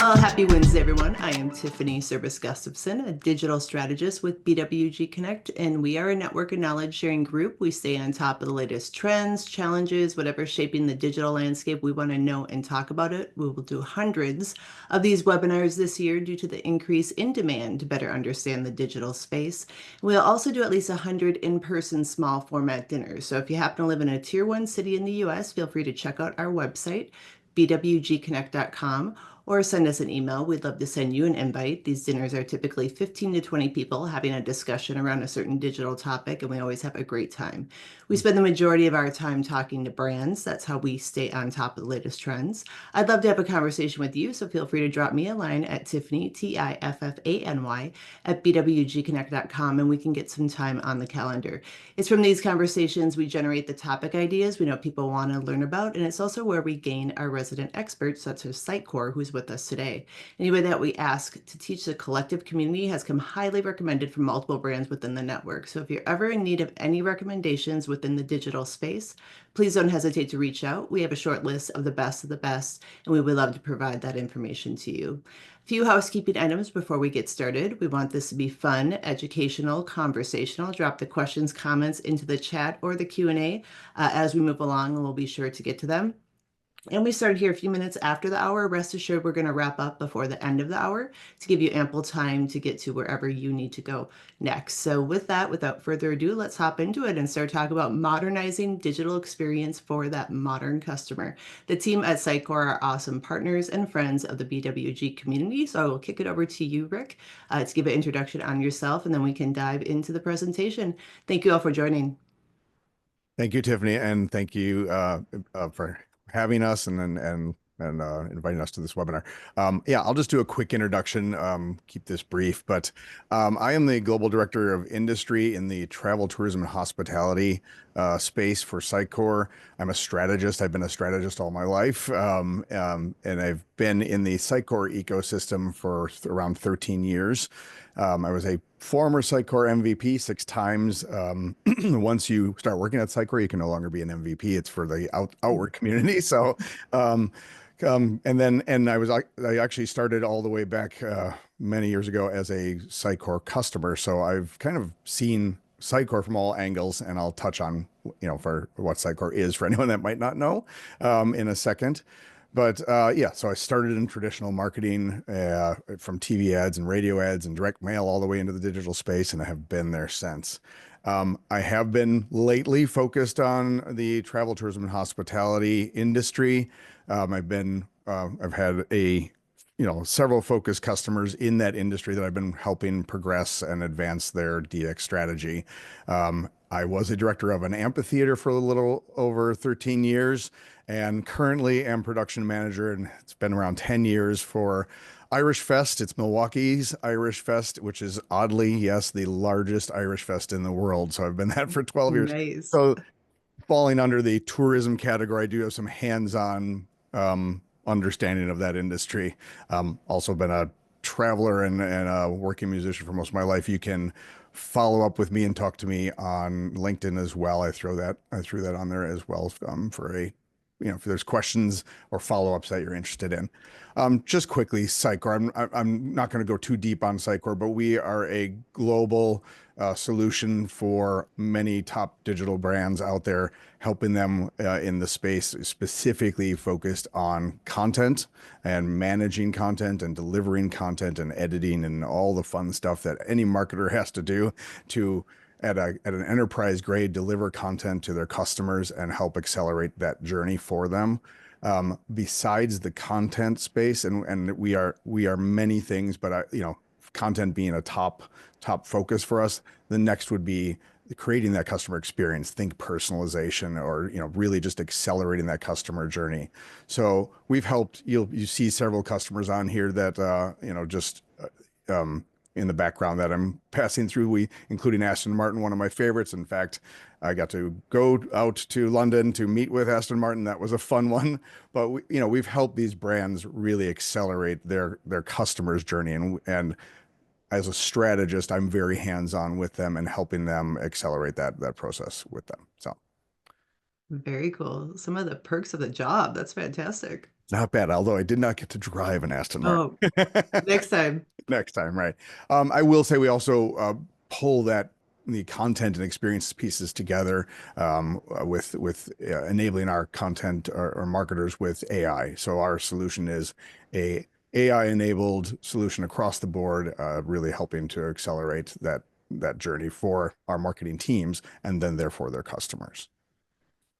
Well, happy Wednesday, everyone. I am Tiffany Service Gustafson, a digital strategist with BWG Connect, and we are a network and knowledge sharing group. We stay on top of the latest trends, challenges, whatever's shaping the digital landscape. We want to know and talk about it. We will do hundreds of these webinars this year due to the increase in demand to better understand the digital space. We'll also do at least 100 in-person small format dinners. So if you happen to live in a tier one city in the US, feel free to check out our website, bwgconnect.com, or send us an email. We'd love to send you an invite. These dinners are typically 15 to 20 people having a discussion around a certain digital topic, and we always have a great time. We spend the majority of our time talking to brands. That's how we stay on top of the latest trends. I'd love to have a conversation with you, so feel free to drop me a line at Tiffany, Tiffany, at bwgconnect.com, and we can get some time on the calendar. It's from these conversations we generate the topic ideas we know people want to learn about, and it's also where we gain our resident experts, such as Sitecore, who's with us today. Anybody that we ask to teach the collective community has come highly recommended from multiple brands within the network. So if you're ever in need of any recommendations within the digital space, please don't hesitate to reach out. We have a short list of the best, and we would love to provide that information to you. A few housekeeping items before we get started. We want this to be fun, educational, conversational. Drop the questions, comments into the chat or the Q&A as we move along, and we'll be sure to get to them. And we started here a few minutes after the hour. Rest assured, we're going to wrap up before the end of the hour to give you ample time to get to wherever you need to go next. So with that, without further ado, let's hop into it and start talking about modernizing digital experience for that modern customer. The team at Sitecore are awesome partners and friends of the BWG community. So I will kick it over to you, Rick, to give an introduction on yourself, and then we can dive into the presentation. Thank you all for joining. Thank you, Tiffany, and thank you for having us and inviting us to this webinar. Yeah, I'll just do a quick introduction, keep this brief, but I am the Global Director of Industry in the Travel, Tourism, and Hospitality space for Sitecore. I'm a strategist. I've been a strategist all my life, and I've been in the Sitecore ecosystem for around 13 years. I was a former Sitecore MVP 6 times. Once you start working at Sitecore, you can no longer be an MVP. It's for the outward community. So, and I actually started all the way back many years ago as a Sitecore customer. So I've kind of seen Sitecore from all angles, and I'll touch on, for what Sitecore is for anyone that might not know in a second. But yeah, so I started in traditional marketing from TV ads and radio ads and direct mail all the way into the digital space, and I have been there since. I have been lately focused on the travel, tourism, and hospitality industry. I've had several focused customers in that industry that I've been helping progress and advance their DX strategy. I was a director of an amphitheater for a little over 13 years and currently am production manager, and it's been around 10 years for Irish Fest. It's Milwaukee's Irish Fest, which is oddly, yes, the largest Irish Fest in the world. So I've been that for 12 years. Nice. So falling under the tourism category, I do have some hands-on understanding of that industry. Also been a traveler and a working musician for most of my life. You can follow up with me and talk to me on LinkedIn as well. I threw that on there as well if there's questions or follow-ups that you're interested in. Just quickly, Sitecore. I'm not going to go too deep on Sitecore, but we are a global solution for many top digital brands out there, helping them in the space, specifically focused on content and managing content and delivering content and editing and all the fun stuff that any marketer has to do to at an enterprise grade deliver content to their customers and help accelerate that journey for them. Besides the content space, and we are many things, but content being a top focus for us. The next would be creating that customer experience. Think personalization, or really just accelerating that customer journey. So we've helped. You see several customers on here that just in the background that I'm passing through. Including Aston Martin, one of my favorites. In fact, I got to go out to London to meet with Aston Martin. That was a fun one. But we've helped these brands really accelerate their customers' journey, and as a strategist, I'm very hands-on with them and helping them accelerate that process with them. So Very cool. Some of the perks of the job. That's fantastic. Not bad, although I did not get to drive an Aston Martin. Oh, next time. Next time, right? I will say we also pull that the content and experience pieces together with enabling our content or marketers with AI. So our solution is a AI enabled solution across the board, really helping to accelerate that journey for our marketing teams and then therefore their customers.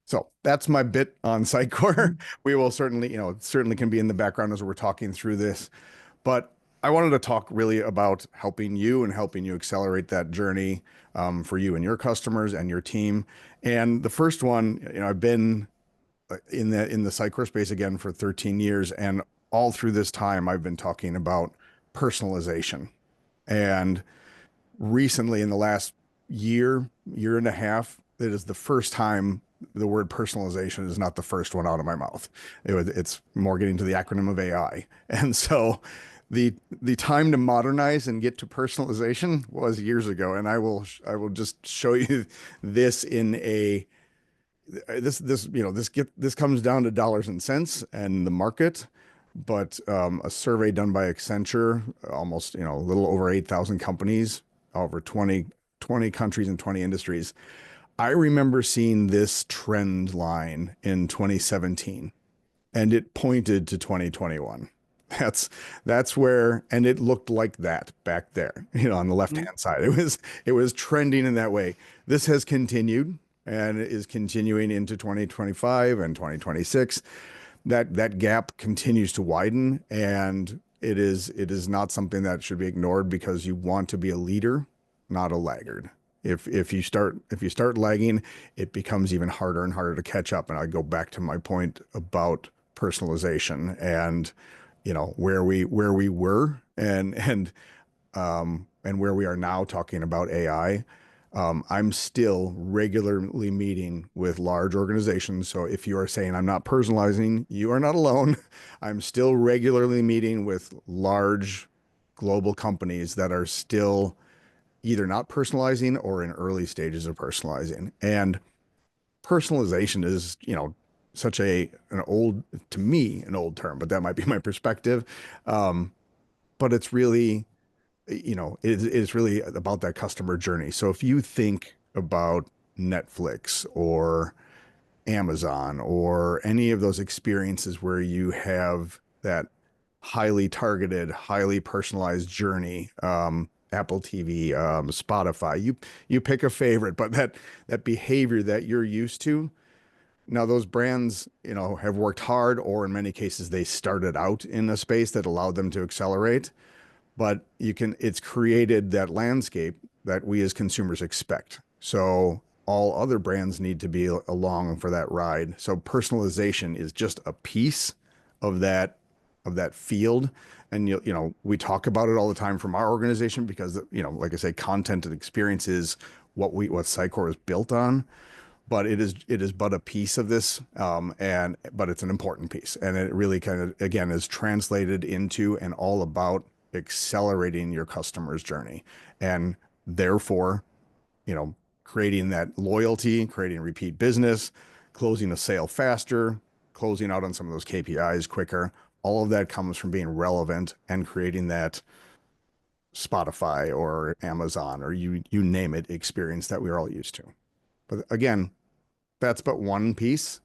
So that's my bit on Sitecore. Mhm. We will certainly, it certainly can be in the background as we're talking through this. But I wanted to talk really about helping you and helping you accelerate that journey for you and your customers and your team. And the first one, I've been in the Sitecore space again for 13 years, and all through this time, I've been talking about personalization. And recently, in the last year and a half, it is the first time the word personalization is not the first one out of my mouth. It's more getting to the acronym of AI. And so the time to modernize and get to personalization was years ago. And I will just show you this in a this comes down to dollars and cents and the market. But a survey done by Accenture, almost, a little over 8,000 companies, over 20 countries and 20 industries. I remember seeing this trend line in 2017 and it pointed to 2021. That's that's where, and it looked like that back there, on the left-hand side. It was trending in that way. This has continued and is continuing into 2025 and 2026. That gap continues to widen, and it is not something that should be ignored because you want to be a leader, not a laggard. If you start lagging, it becomes even harder and harder to catch up. And I go back to my point about personalization and where we were and where we are now talking about AI. I'm still regularly meeting with large organizations. So if you are saying I'm not personalizing, you are not alone. I'm still regularly meeting with large global companies that are still either not personalizing or in early stages of personalizing. And personalization is, such an old, to me, an old term, but that might be my perspective. But it's really, it's really about that customer journey. So if you think about Netflix or Amazon or any of those experiences where you have that highly targeted, highly personalized journey, Apple TV, Spotify, you pick a favorite, but that behavior that you're used to. Now, those brands, have worked hard, or in many cases, they started out in a space that allowed them to accelerate. But it's created that landscape that we as consumers expect. So all other brands need to be along for that ride. So personalization is just a piece of that field. And we talk about it all the time from our organization because like I say, content and experience is what Sitecore is built on. But it is but a piece of this, but it's an important piece, and it really kind of again is translated into and all about accelerating your customer's journey, and therefore, you know, creating that loyalty, creating repeat business, closing a sale faster, closing out on some of those KPIs quicker. All of that comes from being relevant and creating that Spotify or Amazon or you name it experience that we're all used to. But again, that's but one piece.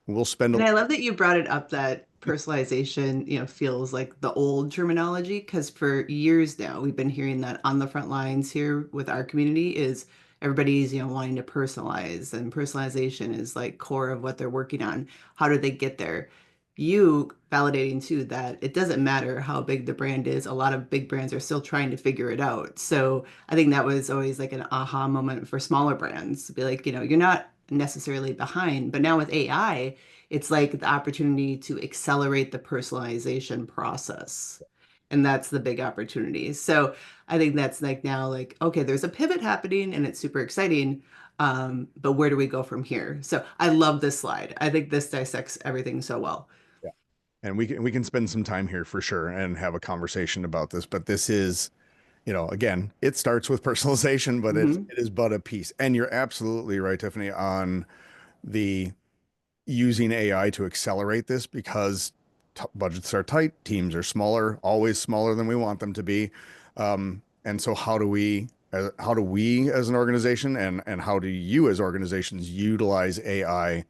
We'll spend And a I love that you brought it up that personalization, feels like the old terminology because for years now we've been hearing that on the front lines here with our community is everybody's, wanting to personalize and personalization is like core of what they're working on. How do they get there? You validating too that it doesn't matter how big the brand is. A lot of big brands are still trying to figure it out. So I think that was always like an aha moment for smaller brands to be like, you're not necessarily behind, but now with AI, it's like the opportunity to accelerate the personalization process. And that's the big opportunity. So I think that's like now, like, okay, there's a pivot happening and it's super exciting. But where do we go from here? So I love this slide. I think this dissects everything so well. Yeah. And we can spend some time here for sure and have a conversation about this. But this is, again, it starts with personalization, but it Hmm. is but a piece. And you're absolutely right, Tiffany, on the using AI to accelerate this because budgets are tight, teams are smaller, always smaller than we want them to be. And so how do we as an organization and how do you as organizations utilize AI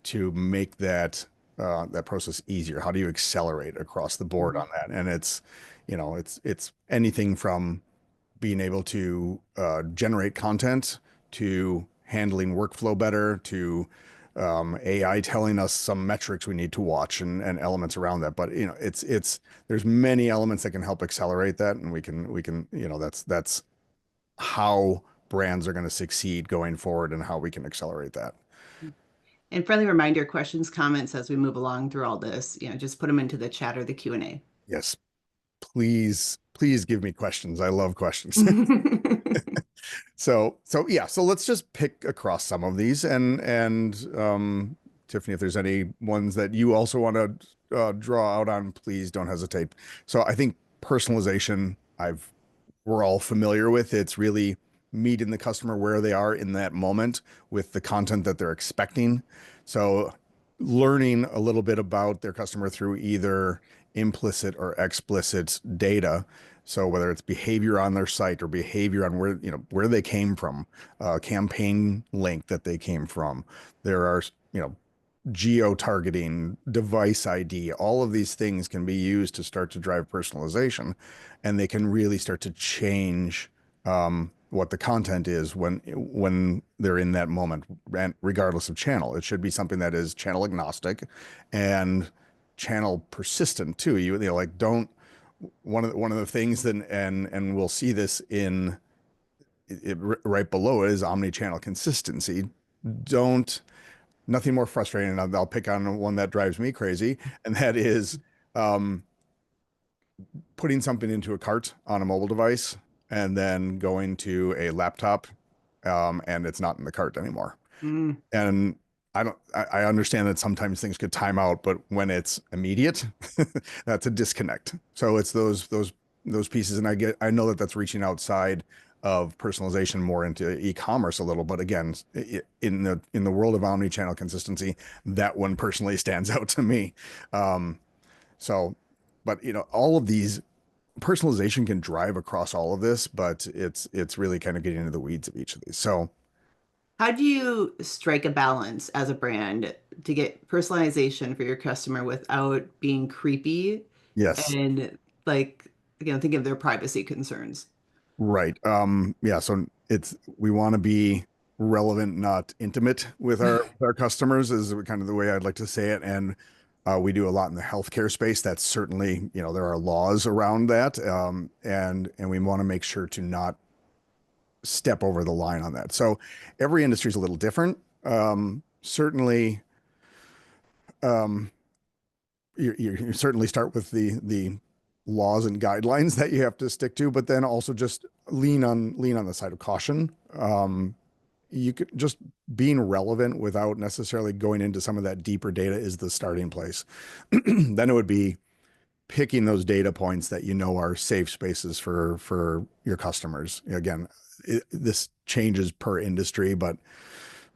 to make that process easier? How do you accelerate across the board Mhm. on that? And it's anything from being able to generate content to handling workflow better to AI telling us some metrics we need to watch and elements around that. But there's many elements that can help accelerate that, and we can that's how brands are going to succeed going forward and how we can accelerate that. And friendly reminder, questions, comments as we move along through all this, just put them into the chat or the Q&A. Yes, please give me questions. I love questions. So yeah, so let's just pick across some of these and Tiffany, if there's any ones that you also want to draw out on, please don't hesitate. So I think personalization, we're all familiar with. It's really meeting the customer where they are in that moment with the content that they're expecting. So learning a little bit about their customer through either implicit or explicit data. So whether it's behavior on their site or behavior on where they came from, campaign link that they came from, there are geo-targeting, device ID, all of these things can be used to start to drive personalization, and they can really start to change what the content is when they're in that moment, and regardless of channel. It should be something that is channel agnostic and channel persistent too. Like don't one of the things that and we'll see this in right below it is omni-channel consistency. Don't Nothing more frustrating. And I'll pick on one that drives me crazy, and that is um, putting something into a cart on a mobile device and then going to a laptop, and it's not in the cart anymore. Mm, And I understand that sometimes things could time out, but when it's immediate, that's a disconnect. So it's those pieces. And I know that that's reaching outside of personalization more into e-commerce a little, but again, in the world of omni-channel consistency, that one personally stands out to me. Um, so, but all of these personalization can drive across all of this, but it's really kind of getting into the weeds of each of these. So How do you strike a balance as a brand to get personalization for your customer without being creepy yes. and like, thinking of their privacy concerns? Right. Yeah. So we want to be relevant, not intimate with our customers is kind of the way I'd like to say it. And we do a lot in the healthcare space. That's certainly, there are laws around that. And we want to make sure to not step over the line on that. So every industry is a little different. Certainly, um, you certainly start with the laws and guidelines that you have to stick to, but then also just lean on the side of caution. You could just being relevant without necessarily going into some of that deeper data is the starting place. Then it would be picking those data points that are safe spaces for your customers. Again, this changes per industry, but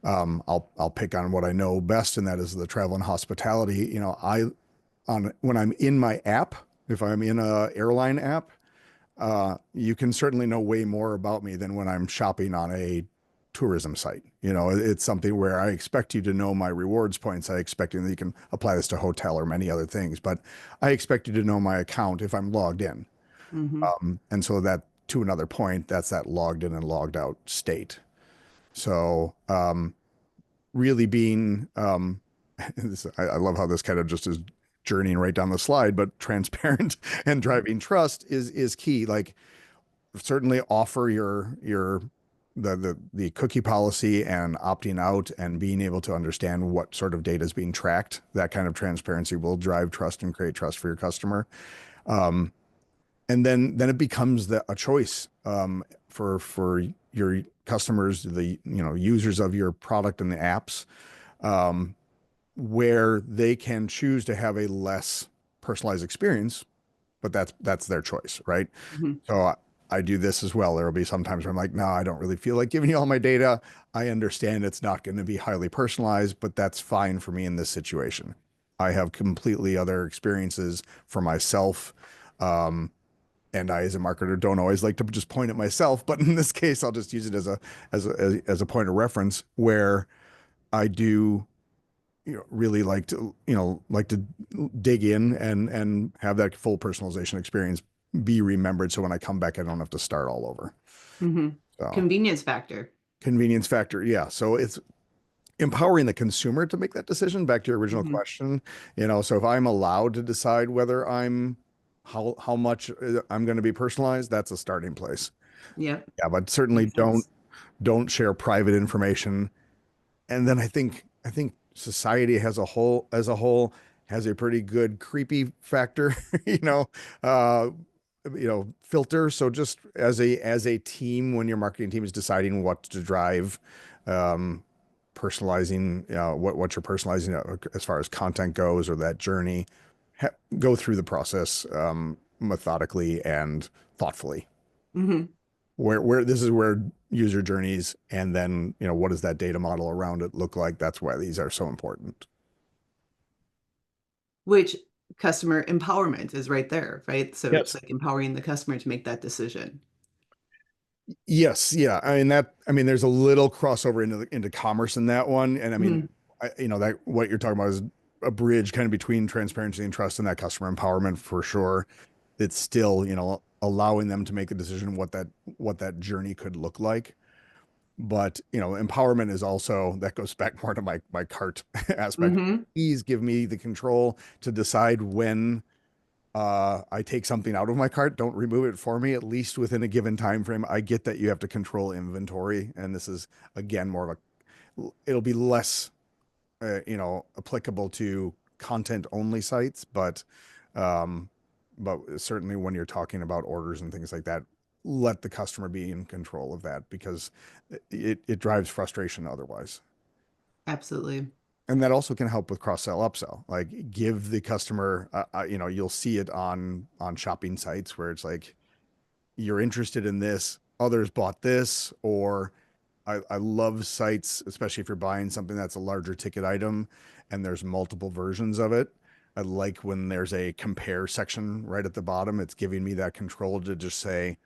I'll pick on what I know best, and that is the travel and hospitality. I on when I'm in my app, if I'm in a airline app, you can certainly know way more about me than when I'm shopping on a tourism site. It's something where I expect you to know my rewards points. I expect you that you can apply this to hotel or many other things, but I expect you to know my account if I'm logged in. Hmm. And so that, to another point, that's that logged in and logged out state. So really being I love how this kind of just is journeying right down the slide, but transparent and driving trust is key. Like certainly offer the cookie policy and opting out and being able to understand what sort of data is being tracked. That kind of transparency will drive trust and create trust for your customer. And then it becomes a choice for your customers, the users of your product and the apps, where they can choose to have a less personalized experience, but that's their choice, right? Hmm. So I do this as well. There will be sometimes where I'm like, no, I don't really feel like giving you all my data. I understand it's not going to be highly personalized, but that's fine for me in this situation. I have completely other experiences for myself. Um, and I, as a marketer, don't always like to just point at myself, but in this case, I'll just use it as a point of reference where I do, really like to, like to dig in and have that full personalization experience be remembered. So when I come back, I don't have to start all over. Hmm. So Convenience factor. convenience factor. Yeah. So it's empowering the consumer to make that decision. Back to your original Hmm. question, so if I'm allowed to decide whether how much I'm going to be personalized, that's a starting place. Yep. Yeah, but certainly Makes sense. don't share private information. And then I think society as a whole has a pretty good creepy factor, you know, uh, filter. So just as a team, when your marketing team is deciding what to drive, um, personalizing, what you're personalizing as far as content goes or that journey, ha go through the process methodically and thoughtfully. Hmm. Where this is where user journeys and then what does that data model around it look like? That's why these are so important. Which customer empowerment is right there, right? So it's Yes. like empowering the customer to make that decision. Yes, yeah. I mean, there's a little crossover into commerce in that one, and I mean, Hmm. that what you're talking about is a bridge kind of between transparency and trust and that customer empowerment for sure. It's still, allowing them to make the decision what that journey could look like. But, empowerment is also that goes back more to my cart aspect. Hmm. Please give me the control to decide when I take something out of my cart. Don't remove it for me, at least within a given time frame. I get that you have to control inventory, and this is again more of it'll be less applicable to content only sites, um, but certainly when you're talking about orders and things like that, let the customer be in control of that because it drives frustration otherwise. Absolutely. And that also can help with cross sell, upsell. Like give the customer, you'll see it on shopping sites where it's like you're interested in this, others bought this, or I love sites, especially if you're buying something that's a larger ticket item and there's multiple versions of it. I like when there's a compare section right at the bottom. It's giving me that control to just say,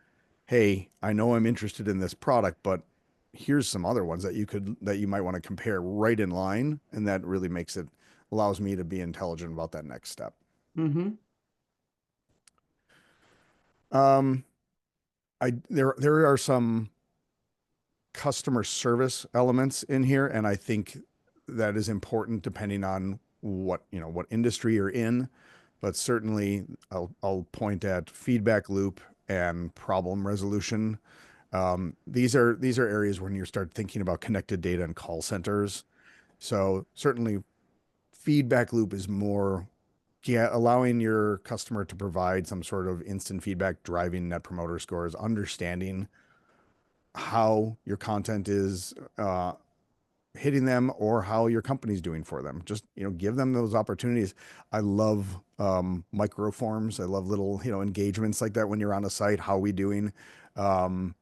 hey, I know I'm interested in this product, but here's some other ones that you might want to compare right in line. And that really allows me to be intelligent about that next step. Hmm. Um, there are some customer service elements in here, and I think that is important depending on what industry you're in. But certainly, I'll point at feedback loop and problem resolution. These are areas when you start thinking about connected data and call centers. So certainly, feedback loop is more, yeah, allowing your customer to provide some sort of instant feedback, driving net promoter scores, understanding how your content is hitting them or how your company's doing for them. Just, give them those opportunities. I love micro forms. I love little, engagements like that when you're on a site. How are we doing? And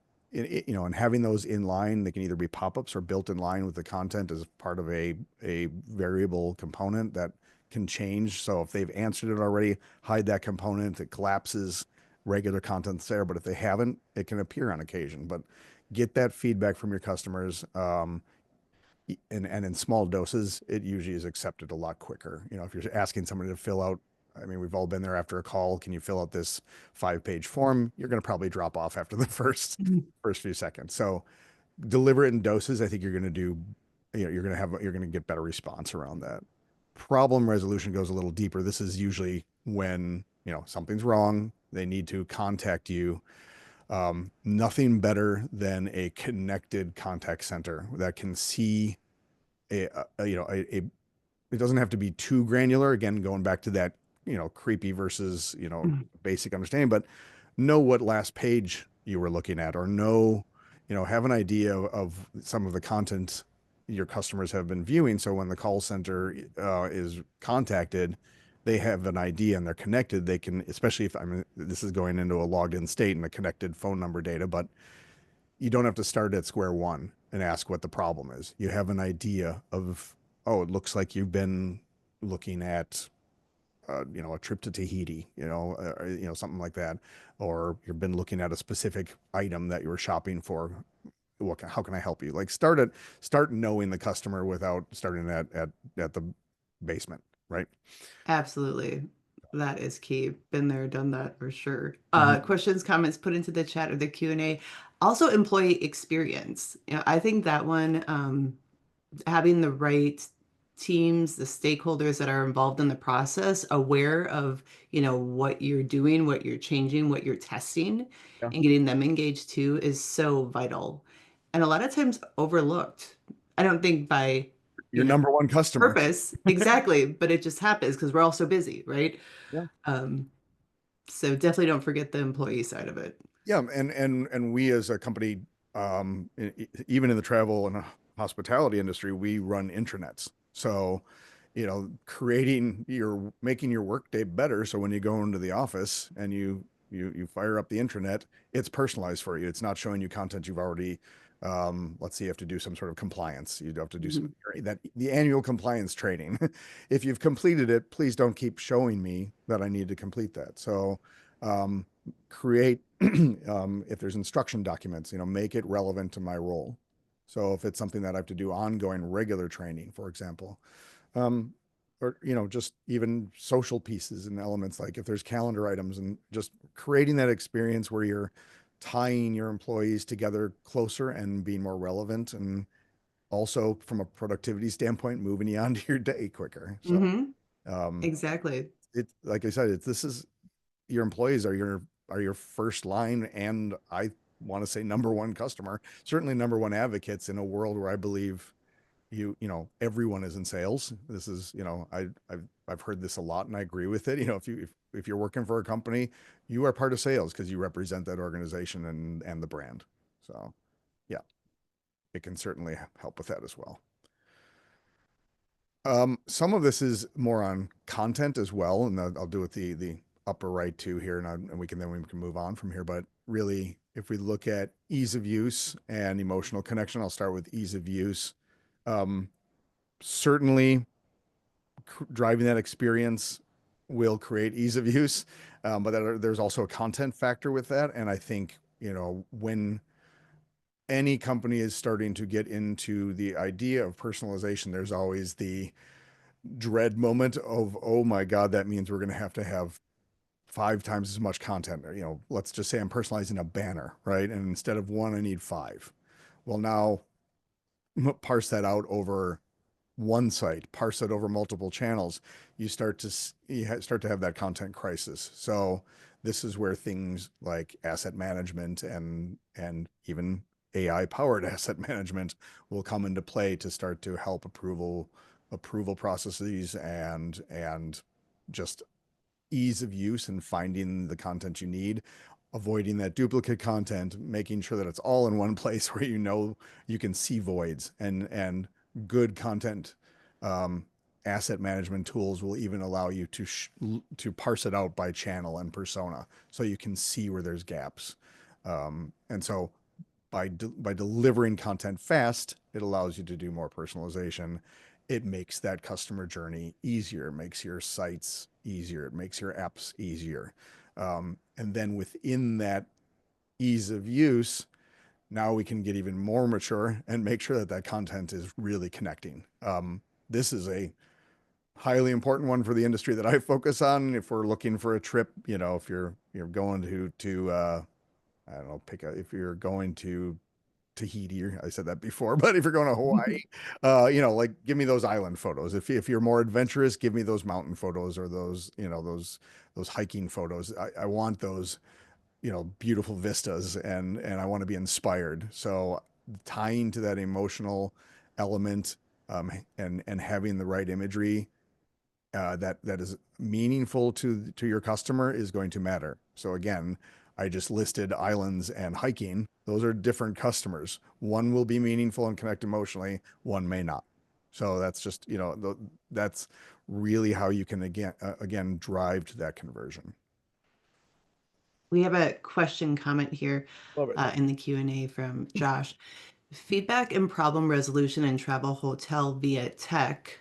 having those in line, they can either be pop-ups or built in line with the content as part of a variable component that can change. So if they've answered it already, hide that component. It collapses regular contents there. But if they haven't, it can appear on occasion. But get that feedback from your customers. And in small doses, it usually is accepted a lot quicker. If you're asking somebody to fill out, I mean, we've all been there after a call. Can you fill out this 5-page form? You're going to probably drop off after the first few seconds. So deliver it in doses. I think you're going to do, you're going to get better response around that. Problem resolution goes a little deeper. This is usually when, something's wrong. They need to contact you. Nothing better than a connected contact center that can see it doesn't have to be too granular. Again, going back to that, creepy versus, basic understanding, but know what last page you were looking at or have an idea of some of the content your customers have been viewing. So when the call center is contacted, they have an idea and they're connected, they can, especially if this is going into a logged in state and a connected phone number data, but you don't have to start at square one and ask what the problem is. You have an idea of, oh, it looks like you've been looking at, a trip to Tahiti, something like that, or you've been looking at a specific item that you were shopping for. How can I help you? Like start knowing the customer without starting at the basement, right? Absolutely. That is key. Been there, done that for sure. Mhm. Questions, comments put into the chat or the Q&A. Also, employee experience. I think that one, having the right teams, the stakeholders that are involved in the process, aware of, what you're doing, what you're changing, what you're testing, Yeah. and getting them engaged too is so vital. And a lot of times overlooked. I don't think by, Your number one customer. purpose, exactly, but it just happens because we're all so busy, right? Yeah. Um, so definitely don't forget the employee side of it. Yeah, and we as a company, even in the travel and hospitality industry, we run intranets. So, making your workday better. So when you go into the office and you fire up the intranet, it's personalized for you. It's not showing you content you've already. Let's say you have to do some sort of compliance. You have to do some Mhm. that the annual compliance training. If you've completed it, please don't keep showing me that I need to complete that. So. Um, Create if there's instruction documents, make it relevant to my role. So if it's something that I have to do ongoing regular training, for example, um, or just even social pieces and elements, like if there's calendar items, and just creating that experience where you're tying your employees together closer and being more relevant, and also from a productivity standpoint, moving you on to your day quicker. So Mhm. um, Exactly. it like I said, this is your employees are your first line, and I want to say number one customer, certainly number one advocates in a world where I believe everyone is in sales. This is, I've heard this a lot and I agree with it. If you're working for a company, you are part of sales because you represent that organization and the brand. So, yeah, it can certainly help with that as well. Some of this is more on content as well, and I'll do it the upper right too here, and we can move on from here. But really, if we look at ease of use and emotional connection, I'll start with ease of use. Um, Certainly, driving that experience will create ease of use, but there's also a content factor with that, and I think when any company is starting to get into the idea of personalization, there's always the dread moment of, oh my God, that means we're going to have 5 times as much content. Or, let's just say I'm personalizing a banner, right? And instead of one, I need five. Well, now parse that out over one site, parse it over multiple channels. Start to have that content crisis. So this is where things like asset management and even AI powered asset management will come into play to start to help approval processes and just ease of use and finding the content you need, avoiding that duplicate content, making sure that it's all in one place where you can see voids, and good content um, asset management tools will even allow you to parse it out by channel and persona so you can see where there's gaps. And so by delivering content fast, it allows you to do more personalization. It makes that customer journey easier. It makes your sites easier. It makes your apps easier. And then within that ease of use, now we can get even more mature and make sure that that content is really connecting. This is a highly important one for the industry that I focus on. If we're looking for a trip, if you're going to I don't know, if you're going to Tahiti, or I said that before, but if you're going to Hawaii, like give me those island photos. If you're more adventurous, give me those mountain photos or those hiking photos. I want those, beautiful vistas, and I want to be inspired. So tying to that emotional element, and having the right imagery that is meaningful to your customer is going to matter. So again, I just listed islands and hiking. Those are different customers. One will be meaningful and connect emotionally, one may not. So that's just, that's really how you can again drive to that conversion. We have a question comment here Love it. in the Q&A from Josh. Feedback and problem resolution in travel hotel via tech,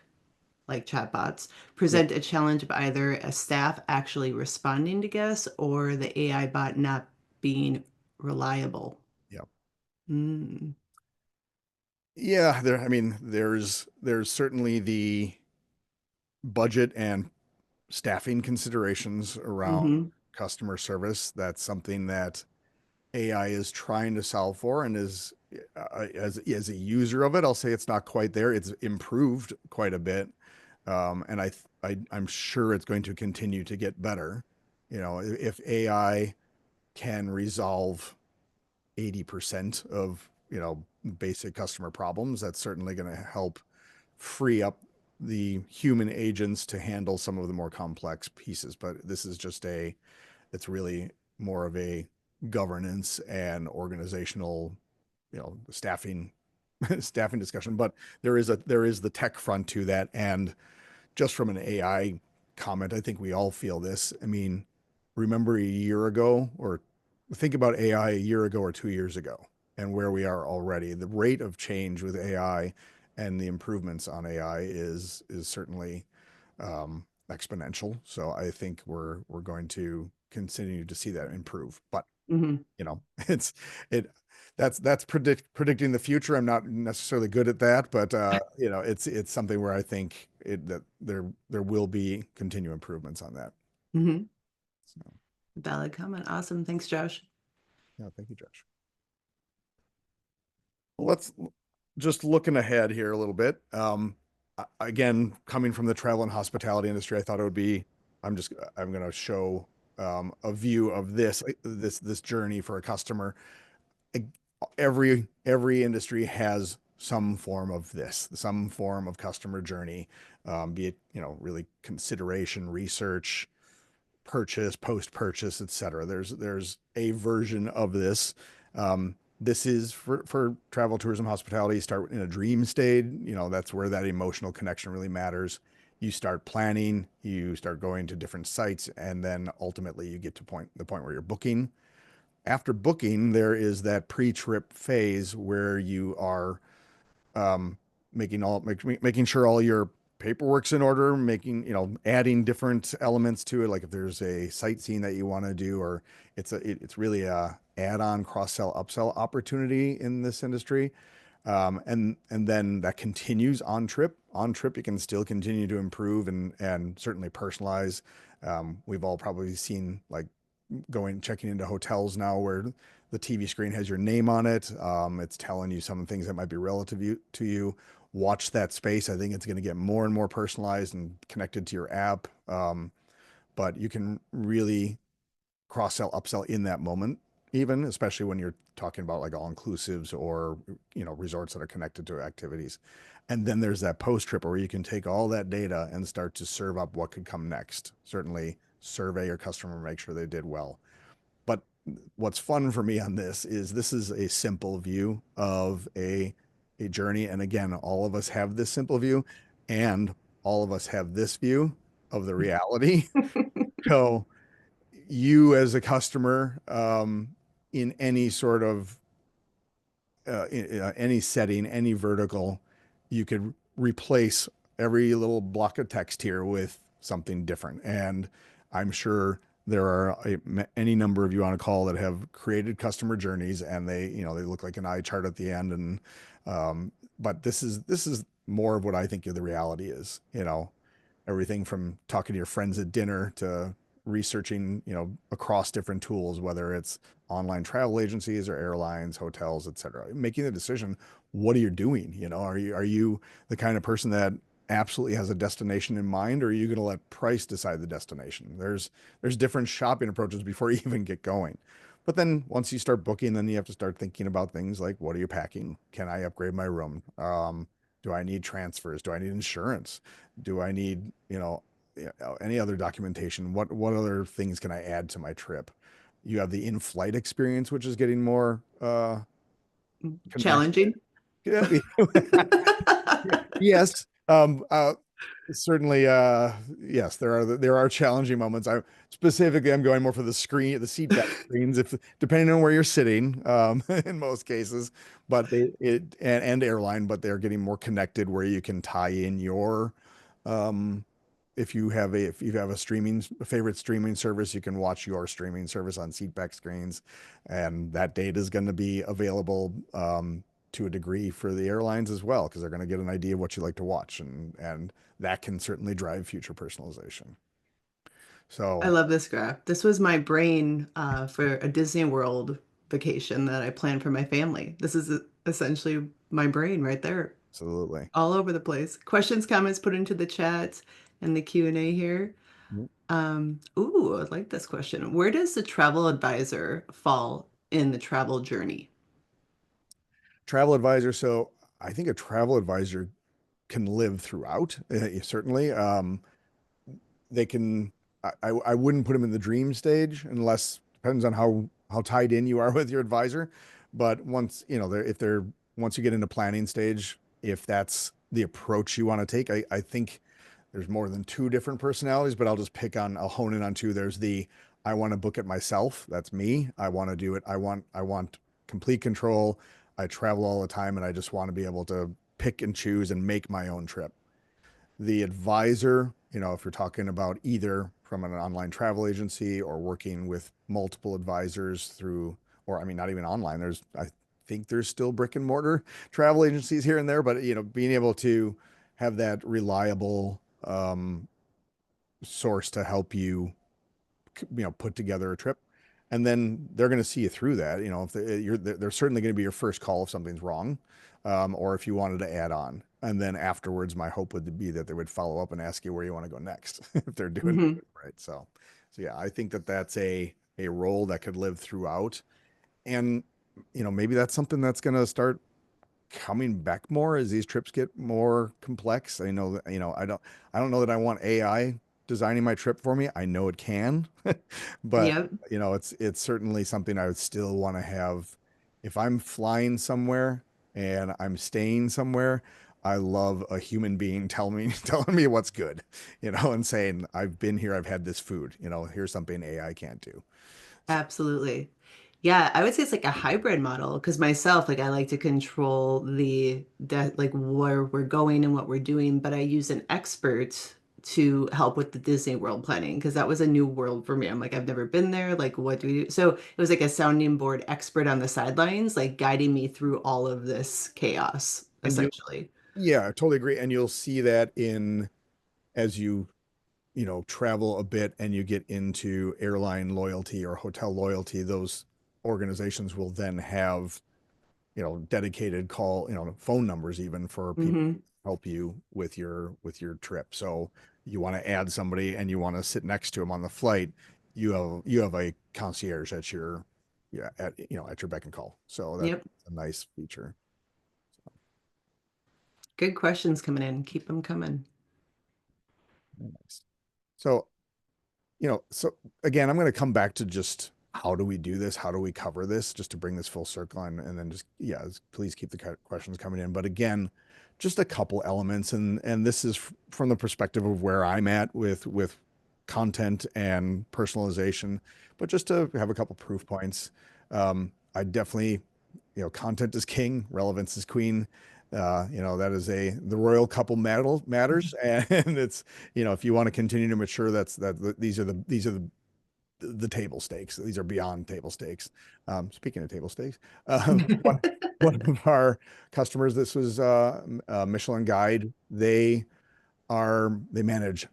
like chatbots, Yeah, present a challenge of either a staff actually responding to guests or the AI bot not being reliable. yeah, Mm. yeah. There, I mean, there's certainly the budget and staffing considerations around Hmm. customer service. That's something that AI is trying to solve for, and is as a user of it, I'll say it's not quite there. It's improved quite a bit, and I'm sure it's going to continue to get better. You know, if AI can resolve 80% of, basic customer problems, that's certainly going to help free up the human agents to handle some of the more complex pieces. But this is just it's really more of a governance and organizational, staffing staffing discussion. But there is the tech front to that. And just from an AI comment, I think we all feel this. I mean, remember a year ago, or think about AI a year ago or 2 years ago, and where we are already. The rate of change with AI and the improvements on AI is certainly exponential. So I think we're going to continue to see that improve. But Hmm. it's it that's predicting the future. I'm not necessarily good at that, but it's something where I think that there will be continued improvements on that. Hmm. So Valid comment. Awesome. Thanks, Josh. yeah, thank you, Josh. Well, let's just looking ahead here a little bit. Again, coming from the travel and hospitality industry, I thought it would be. I'm going to show a view of this journey for a customer. Every industry has some form of this, some form of customer journey, be it, really consideration, research, purchase, post purchase, etc. There's a version of this. This is for travel, tourism, hospitality. You start in a dream state. That's where that emotional connection really matters. You start planning, you start going to different sites, and then ultimately you get to the point where you're booking. After booking, there is that pre-trip phase where you are um, making sure all your paperwork's in order, adding different elements to it. Like if there's a sightseeing that you want to do, or it's really a add-on, cross-sell, upsell opportunity in this industry. And then that continues on trip. On trip, you can still continue to improve and certainly personalize. We've all probably seen, like, checking into hotels now where the TV screen has your name on it. It's telling you some things that might be relative to you. Watch that space. I think it's going to get more and more personalized and connected to your app. But you can really cross sell, upsell in that moment, even especially when you're talking about like all inclusives or resorts that are connected to activities. And then there's that post trip where you can take all that data and start to serve up what could come next. Certainly survey your customer, make sure they did well. But what's fun for me on this is a simple view of a journey. And again, all of us have this simple view, and all of us have this view of the reality. So you as a customer, in any sort of in any setting, any vertical, you could replace every little block of text here with something different. And I'm sure there are any number of you on a call that have created customer journeys, and they look like an eye chart at the end. And but this is more of what I think the reality is. Everything from talking to your friends at dinner to researching, across different tools, whether it's online travel agencies or airlines, hotels, et cetera. Making the decision, what are you doing? Are you the kind of person that absolutely has a destination in mind, or are you going to let price decide the destination? There's different shopping approaches before you even get going. But then once you start booking, then you have to start thinking about things like, what are you packing? Can I upgrade my room? Do I need transfers? Do I need insurance? Do I need, any other documentation? What other things can I add to my trip? You have the in-flight experience, which is getting more connected. Challenging. Yeah, yes. Certainly, yes, there are challenging moments. I'm going more for the seat back screens, if depending on where you're sitting, in most cases, but and airline, but they're getting more connected where you can tie in your, um, if you have a favorite streaming service, you can watch your streaming service on seatback screens, and that data is going to be available to a degree for the airlines as well, because they're going to get an idea of what you like to watch, and that can certainly drive future personalization. I So love this graph. This was my brain for a Disney World vacation that I planned for my family. This is essentially my brain right there, absolutely. all over the place. Questions, comments, put into the chat and the Q&A here. Ooh, I like this question. Where does the travel advisor fall in the travel journey? Travel advisor. So I think a travel advisor can live throughout, certainly. They can I wouldn't put them in the dream stage unless depends on how tied in you are with your advisor. But once you know they're once you get into planning stage, if that's the approach you want to take, I think there's more than two different personalities, but I'll hone in on two. There's the I want to book it myself. That's me. I want to do it. I want complete control. I travel all the time and I just want to be able to pick and choose and make my own trip. The advisor, if you're talking about either from an online travel agency or working with multiple advisors through, or I mean, not even online, I think there's still brick and mortar travel agencies here and there, but being able to have that reliable source to help you put together a trip, and then they're going to see you through that. If they're certainly going to be your first call if something's wrong, or if you wanted to add on. And then afterwards, my hope would be that they would follow up and ask you where you want to go next if they're doing Hmm. it right. So yeah, I think that that's a role that could live throughout, and maybe that's something that's going to start coming back more as these trips get more complex. I know that, I don't know that I want AI designing my trip for me. I know it can, but Yep, it's certainly something I would still want to have if I'm flying somewhere and I'm staying somewhere. I love a human being telling me what's good, and saying, I've been here, I've had this food, here's something AI can't do. So, absolutely. Yeah, I would say it's like a hybrid model because myself, like I like to control like where we're going and what we're doing, but I use an expert to help with the Disney World planning because that was a new world for me. I'm like, I've never been there. Like, what do we do? So it was like a sounding board expert on the sidelines, like guiding me through all of this chaos, and essentially. yeah, I totally agree. And you'll see that as you travel a bit and you get into airline loyalty or hotel loyalty, those organizations will then have, dedicated phone numbers even for people Hmm. to help you with your trip. So you want to add somebody and you want to sit next to them on the flight, you have a concierge at your yeah, at your beck and call. So that's Yep. a nice feature. Good questions coming in. Keep them coming. Nice. So so again, I'm going to come back to just how do we do this? How do we cover this? Just to bring this full circle, and then just, yeah, please keep the questions coming in. But again, just a couple elements, and this is from the perspective of where I'm at with content and personalization, but just to have a couple proof points. I definitely, content is king, relevance is queen. That is the royal couple matters, and it's, if you want to continue to mature, these are the table stakes. These are beyond table stakes. Speaking of table stakes, one of our customers, this was Michelin Guide. They manage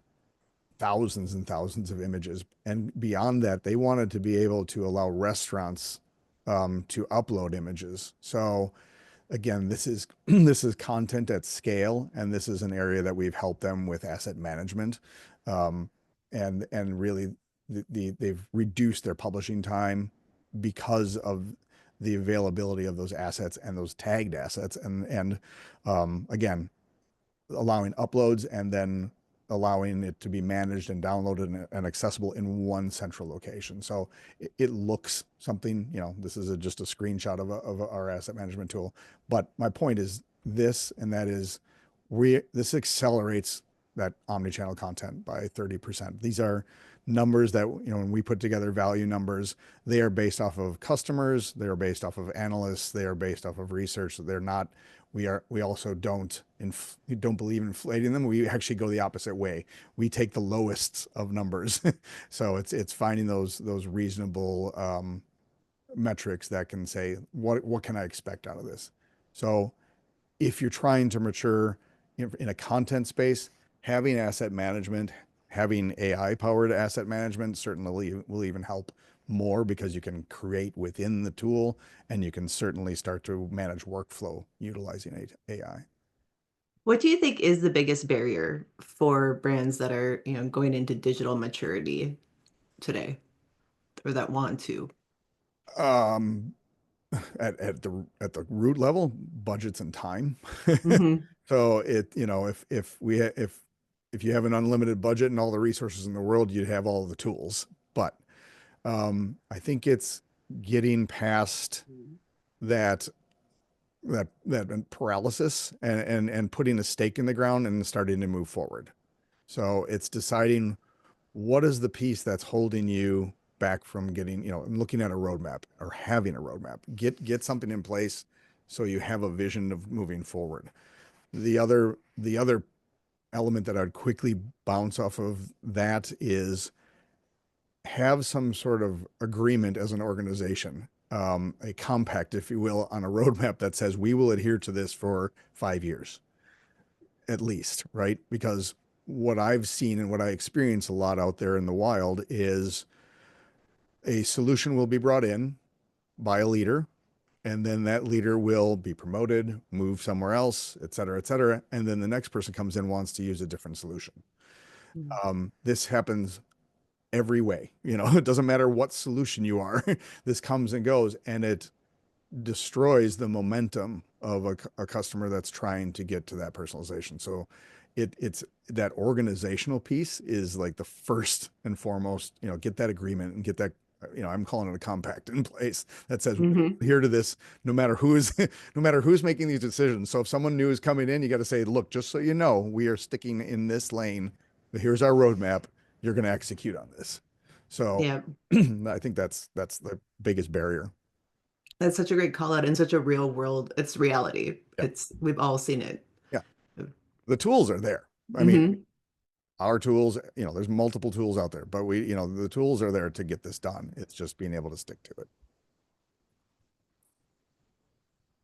thousands and thousands of images, and beyond that, they wanted to be able to allow restaurants to upload images. So again, this is this is content at scale, and this is an area that we've helped them with asset management, um, and really they've reduced their publishing time because of the availability of those assets and those tagged assets, and again, allowing uploads and then allowing it to be managed and downloaded and accessible in one central location. So it looks something, this is just a screenshot of our asset management tool. But my point is this, and that is this accelerates that omni-channel content by 30%. These are numbers that, when we put together value numbers, they are based off of customers, they are based off of analysts, they are based off of research. They're not, we also don't believe in inflating them. We actually go the opposite way. We take the lowest of numbers. So it's finding those reasonable metrics that can say what can I expect out of this. So if you're trying to mature in a content space, having asset management, having AI powered asset management certainly will even help more, because you can create within the tool and you can certainly start to manage workflow utilizing AI. What do you think is the biggest barrier for brands that are, going into digital maturity today or that want to? Um, at the root level, budgets and time. Hmm. So if you have an unlimited budget and all the resources in the world, you'd have all the tools. But I think it's getting past that that paralysis and putting a stake in the ground and starting to move forward. So it's deciding what is the piece that's holding you back from getting, looking at a roadmap or having a roadmap. Get something in place so you have a vision of moving forward. The other element that I'd quickly bounce off of that is have some sort of agreement as an organization, a compact, if you will, on a roadmap that says we will adhere to this for 5 years at least, right? Because what I've seen and what I experience a lot out there in the wild is a solution will be brought in by a leader, and then that leader will be promoted, move somewhere else, et cetera, et cetera. And then the next person comes in, wants to use a different solution. This happens every way. It doesn't matter what solution you are. This comes and goes, and it destroys the momentum of a customer that's trying to get to that personalization. So it's that organizational piece is like the first and foremost, get that agreement and get that, I'm calling it a compact in place that says we Hmm. adhere to this no matter who's no matter who's making these decisions. So if someone new is coming in, you got to say, look, just so you know, we are sticking in this lane. Here's our roadmap. You're going to execute on this. So Yeah, I think that's the biggest barrier. that's such a great call out and such a real world. It's reality. Yeah. We've all seen it. Yeah. The tools are there. I mean, Hmm. our tools, there's multiple tools out there, but the tools are there to get this done. It's just being able to stick to it.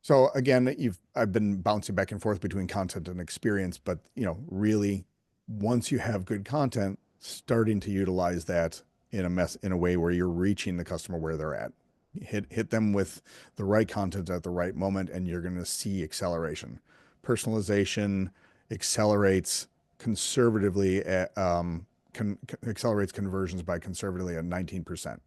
So again, I've been bouncing back and forth between content and experience, but really once you have good content, starting to utilize that in a way where you're reaching the customer where they're at. Hit them with the right content at the right moment, and you're going to see acceleration. Personalization accelerates conservatively accelerates conversions by conservatively at 19%.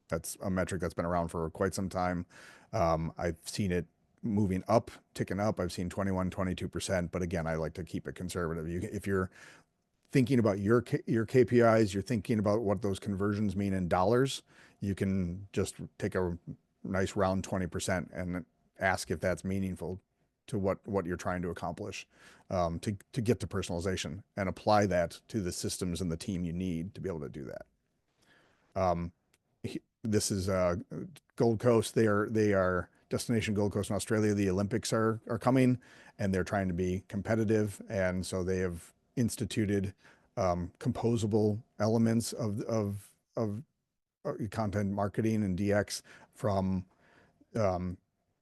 That's a metric that's been around for quite some time. I've seen it moving up, ticking up. I've seen 21, 22%, but again, I like to keep it conservative. If you're thinking about your KPIs, you're thinking about what those conversions mean in dollars, you can just take a nice round 20% and ask if that's meaningful to what you're trying to accomplish, to get to personalization, and apply that to the systems and the team you need to be able to do that. Um, this is Gold Coast. They are destination Gold Coast in Australia. The Olympics are coming, and they're trying to be competitive, and so they have instituted composable elements of content marketing and DX, from um,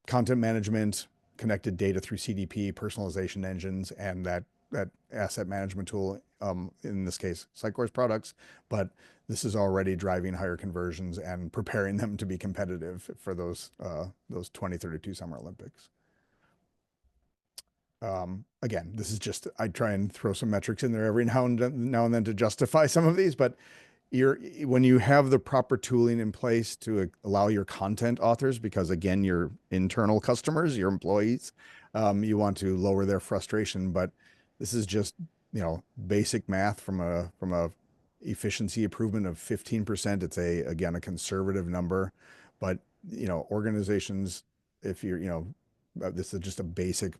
content management, connected data through CDP, personalization engines, and that asset management tool, in this case, Sitecore's products. But this is already driving higher conversions and preparing them to be competitive for those 2032 Summer Olympics. Again, this is just, I try and throw some metrics in there every now and then to justify some of these, but when you have the proper tooling in place to allow your content authors, because again, your internal customers, your employees, you want to lower their frustration. But this is just, basic math from a efficiency improvement of 15%. It's again, a conservative number, but organizations, if you're, this is just a basic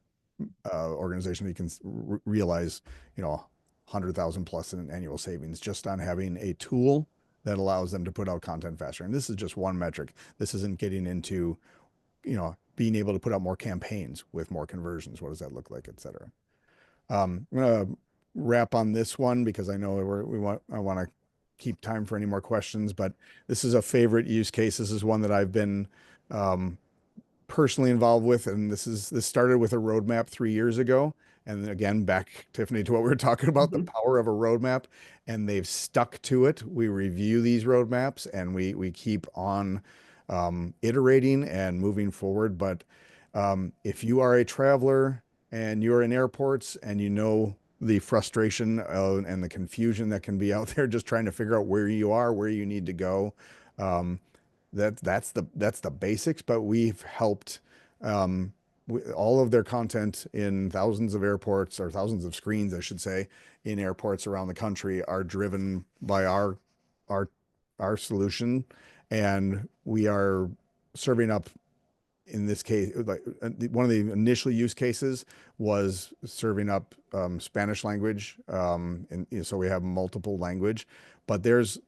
organization, you can realize, 100,000 plus in annual savings just on having a tool that allows them to put out content faster. And this is just one metric. This isn't getting into, being able to put out more campaigns with more conversions. What does that look like, et cetera. I'm gonna wrap on this one because I know I want to keep time for any more questions, but this is a favorite use case. This is one that I've been um, personally involved with, and this started with a roadmap 3 years ago. And again, back, Tiffany, to what we were talking about, the Mhm. power of a roadmap, and they've stuck to it. We review these roadmaps and we keep on iterating and moving forward. But if you are a traveler and you're in airports and you know the frustration and the confusion that can be out there just trying to figure out where you are, where you need to go, um, that's the basics, but we've helped all of their content in thousands of airports or thousands of screens, I should say, in airports around the country are driven by our our solution, and we are serving up in this case, like one of the initial use cases was serving up Spanish language, and so we have multiple language, but there's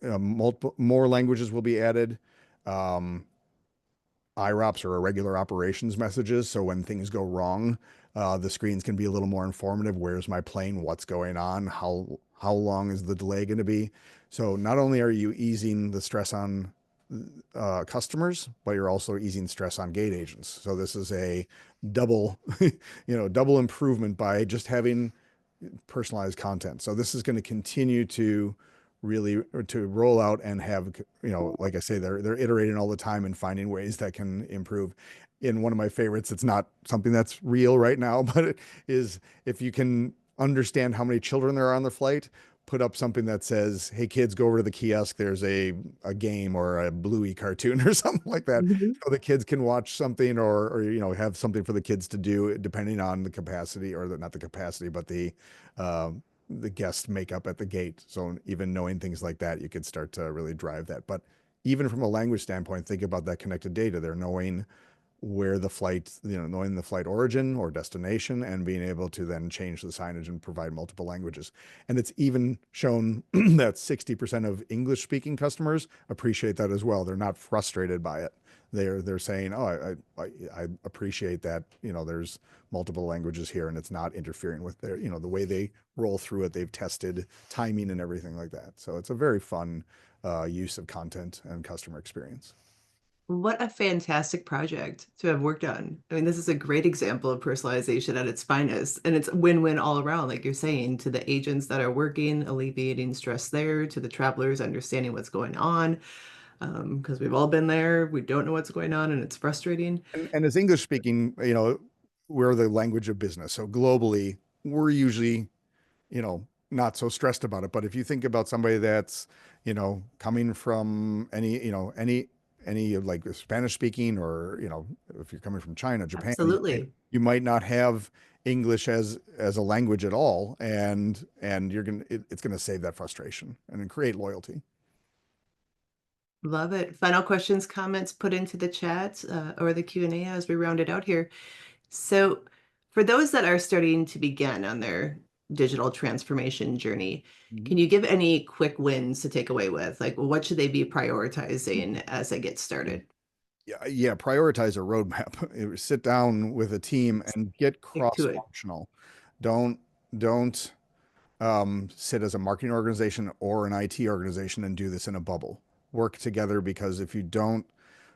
multiple more languages will be added. Um, IROPS or irregular operations messages. So when things go wrong, the screens can be a little more informative. Where's my plane? What's going on? How long is the delay going to be? So not only are you easing the stress on customers, but you're also easing stress on gate agents. So this is a double, double improvement by just having personalized content. So this is going to continue to really to roll out and have, like I say, they're iterating all the time and finding ways that can improve. In one of my favorites, it's not something that's real right now, but it is, if you can understand how many children there are on the flight, put up something that says, "Hey kids, go over to the kiosk. There's a game or a Bluey cartoon or something like that." Mhm. So the kids can watch something or have something for the kids to do depending on the capacity or not the capacity, but the guest makeup at the gate. So even knowing things like that, you could start to really drive that. But even from a language standpoint, think about that connected data. They're knowing where the flight, knowing the flight origin or destination and being able to then change the signage and provide multiple languages. And it's even shown that 60% of English speaking customers appreciate that as well. They're not frustrated by it. They're saying, "Oh, I appreciate that, there's multiple languages here and it's not interfering with their, the way they roll through it. They've tested timing and everything like that." So it's a very fun use of content and customer experience. What a fantastic project to have worked on. I mean, this is a great example of personalization at its finest, and it's win-win all around, like you're saying, to the agents that are working, alleviating stress there, to the travelers understanding what's going on, because we've all been there. We don't know what's going on, and it's frustrating. And as English speaking, we're the language of business. So globally, we're usually, not so stressed about it. But if you think about somebody that's, coming from any like Spanish speaking or, if you're coming from China, Japan, Absolutely. you might not have English as a language at all. And it's gonna save that frustration and then create loyalty. Love it. Final questions, comments put into the chat or the Q&A as we round it out here. So, for those that are starting to begin on their digital transformation journey, Mhm. can you give any quick wins to take away with? Like, what should they be prioritizing as they get started? Yeah, prioritize a roadmap. Sit down with a team and get Stick to it. cross-functional. Don't don't sit as a marketing organization or an IT organization and do this in a bubble. Work together because if you don't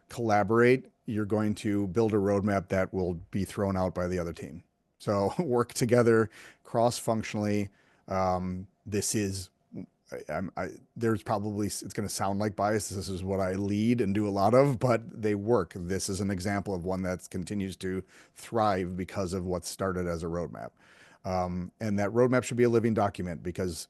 collaborate, you're going to build a roadmap that will be thrown out by the other team. So work together cross-functionally. This is there's probably it's going to sound like bias. This is what I lead and do a lot of, but they work. This is an example of one that continues to thrive because of what started as a roadmap. And that roadmap should be a living document because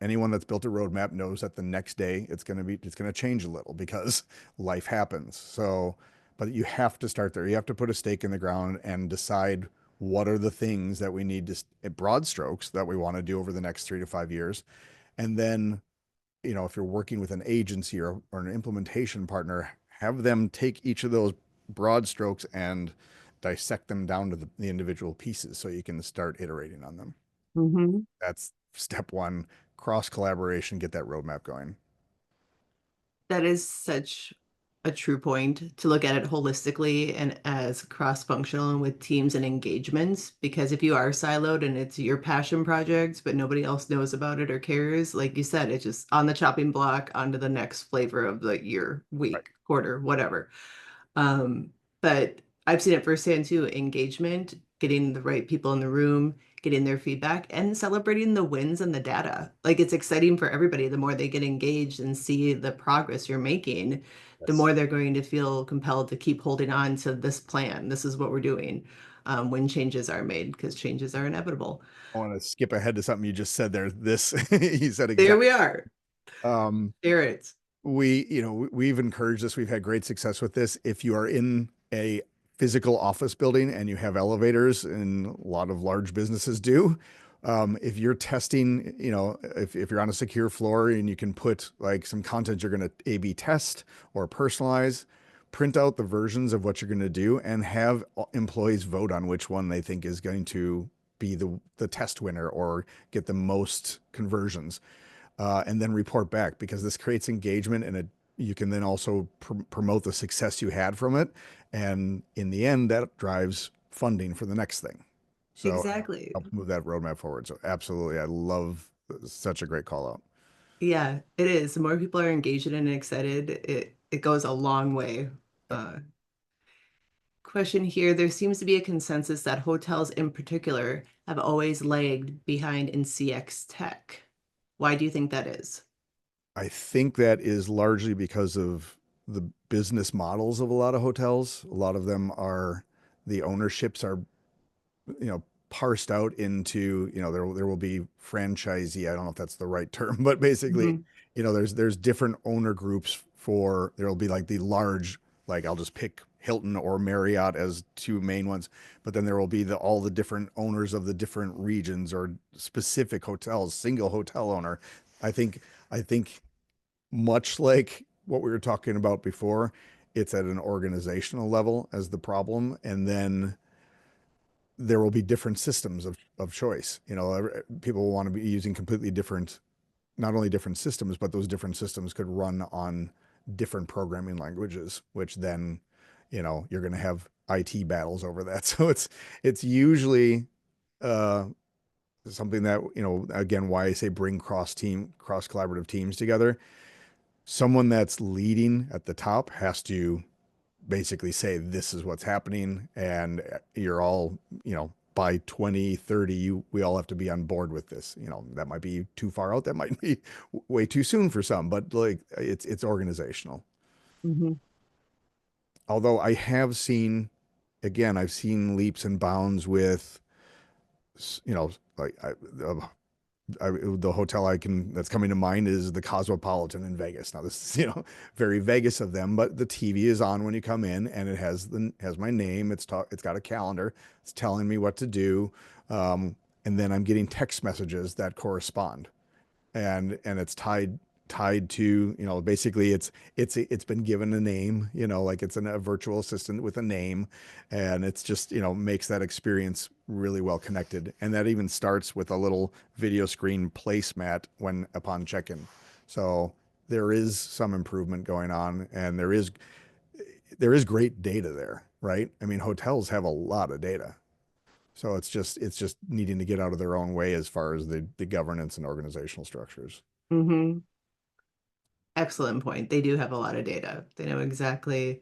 anyone that's built a roadmap knows that the next day it's going to change a little because life happens. So, but you have to start there. You have to put a stake in the ground and decide what are the things that we need to, at broad strokes, that we want to do over the next 3 to 5 years. And then, if you're working with an agency or an implementation partner, have them take each of those broad strokes and dissect them down to the individual pieces so you can start iterating on them. Hmm. That's step one. Cross collaboration, get that roadmap going. That is such a true point to look at it holistically and as cross-functional and with teams and engagements. Because if you are siloed and it's your passion project, but nobody else knows about it or cares, like you said, it's just on the chopping block onto the next flavor of the year, Right. week, quarter, whatever. But I've seen it firsthand too, engagement, getting the right people in the room, getting their feedback, and celebrating the wins and the data. Like it's exciting for everybody. The more they get engaged and see the progress you're making, the Yes. more they're going to feel compelled to keep holding on to this plan. This is what we're doing when changes are made, because changes are inevitable. I want to skip ahead to something you just said there. This, you said There exactly. we are. Um, Share it. we've encouraged this. We've had great success with this. If you are in a physical office building and you have elevators, and a lot of large businesses do, if you're testing, if you're on a secure floor and you can put like some content you're going to A/B test or personalize, print out the versions of what you're going to do and have employees vote on which one they think is going to be the test winner or get the most conversions, and then report back, because this creates engagement, and you can then also promote the success you had from it. And in the end, that drives funding for the next thing. So it Exactly. helps move that roadmap forward. So absolutely, I love, such a great call out. Yeah, it is. The more people are engaged and excited, it goes a long way. Yep. Uh, Question here. There seems to be a consensus that hotels in particular have always lagged behind in CX tech. Why do you think that is? I think that is largely because of the business models of a lot of hotels. A lot of them are, the ownerships are, parsed out into, there will be franchisee. I don't know if that's the right term, but basically, Hmm. there's different owner groups for, there will be like the large, like I'll just pick Hilton or Marriott as two main ones, but then there will be all the different owners of the different regions or specific hotels, single hotel owner. I think much like what we were talking about before, it's at an organizational level as the problem, and then there will be different systems of choice. People will want to be using completely different, not only different systems, but those different systems could run on different programming languages, which then, you're going to have IT battles over that. So it's usually uh, something that, again, why I say bring cross collaborative teams together. Someone that's leading at the top has to basically say this is what's happening, and you're all, by 2030, we all have to be on board with this. That might be too far out, that might be way too soon for some, but like it's organizational. Hmm. Although I have seen, again, I've seen leaps and bounds with, like the hotel that's coming to mind is the Cosmopolitan in Vegas. Now this is, very Vegas of them, but the TV is on when you come in, and it has my name. It's got a calendar. It's telling me what to do, and then I'm getting text messages that correspond, and it's tied to, basically it's been given a name, like it's a virtual assistant with a name, and it's just, makes that experience really well connected. And that even starts with a little video screen placemat when upon check-in. So there is some improvement going on, and there is great data there, right? I mean, hotels have a lot of data. So it's just needing to get out of their own way as far as the governance and organizational structures. Hmm. Excellent point. They do have a lot of data. They know exactly.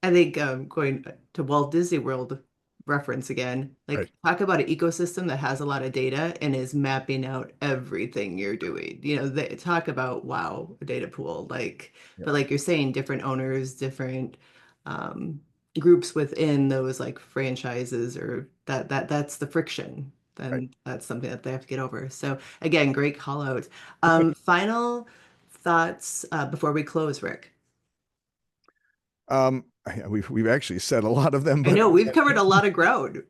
I think going to Walt Disney World reference again, Right. like talk about an ecosystem that has a lot of data and is mapping out everything you're doing. They talk about wow, a data pool. Yep. But like you're saying, different owners, different um, groups within those like franchises, or that's the friction. Right. Then that's something that they have to get over. So again, great call out. Final thoughts before we close, Rick? We've actually said a lot of them, I but know we've covered a lot of ground.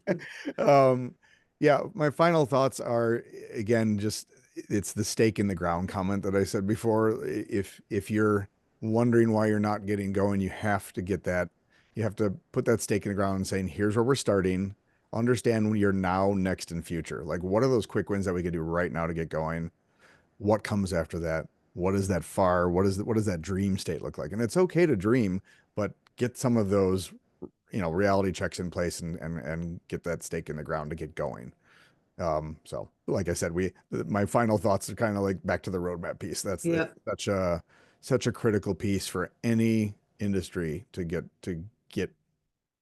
um, yeah, my final thoughts are, again, just it's the stake in the ground comment that I said before. If you're wondering why you're not getting going, you have to put that stake in the ground and saying, here's where we're starting. Understand your now, next, and future. Like, what are those quick wins that we could do right now to get going? What comes after that? What is that far? What does that dream state look like? And it's okay to dream, but get some of those, reality checks in place and get that stake in the ground to get going. So like I said, my final thoughts are kind of like back to the roadmap piece. That's Yep. such a critical piece for any industry to get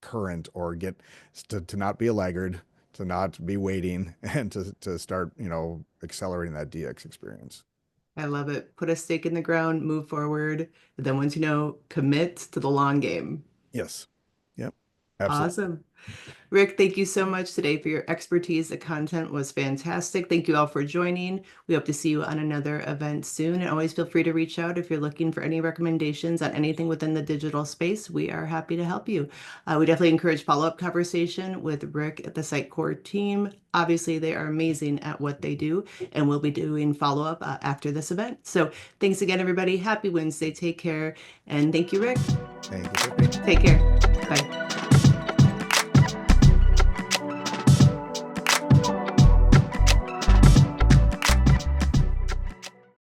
current or get to not be a laggard, to not be waiting, and to start, accelerating that DX experience. I love it. Put a stake in the ground, move forward. And then once you know, commit to the long game. Yes. Yep. Absolutely. Awesome. Rick, thank you so much today for your expertise. The content was fantastic. Thank you all for joining. We hope to see you on another event soon. And always feel free to reach out if you're looking for any recommendations on anything within the digital space. We are happy to help you. We definitely encourage follow-up conversation with Rick at the Sitecore team. Obviously, they are amazing at what they do, and we'll be doing follow-up after this event. So thanks again, everybody. Happy Wednesday. Take care. And thank you, Rick. Thank you, Tiffany. Take care. Bye.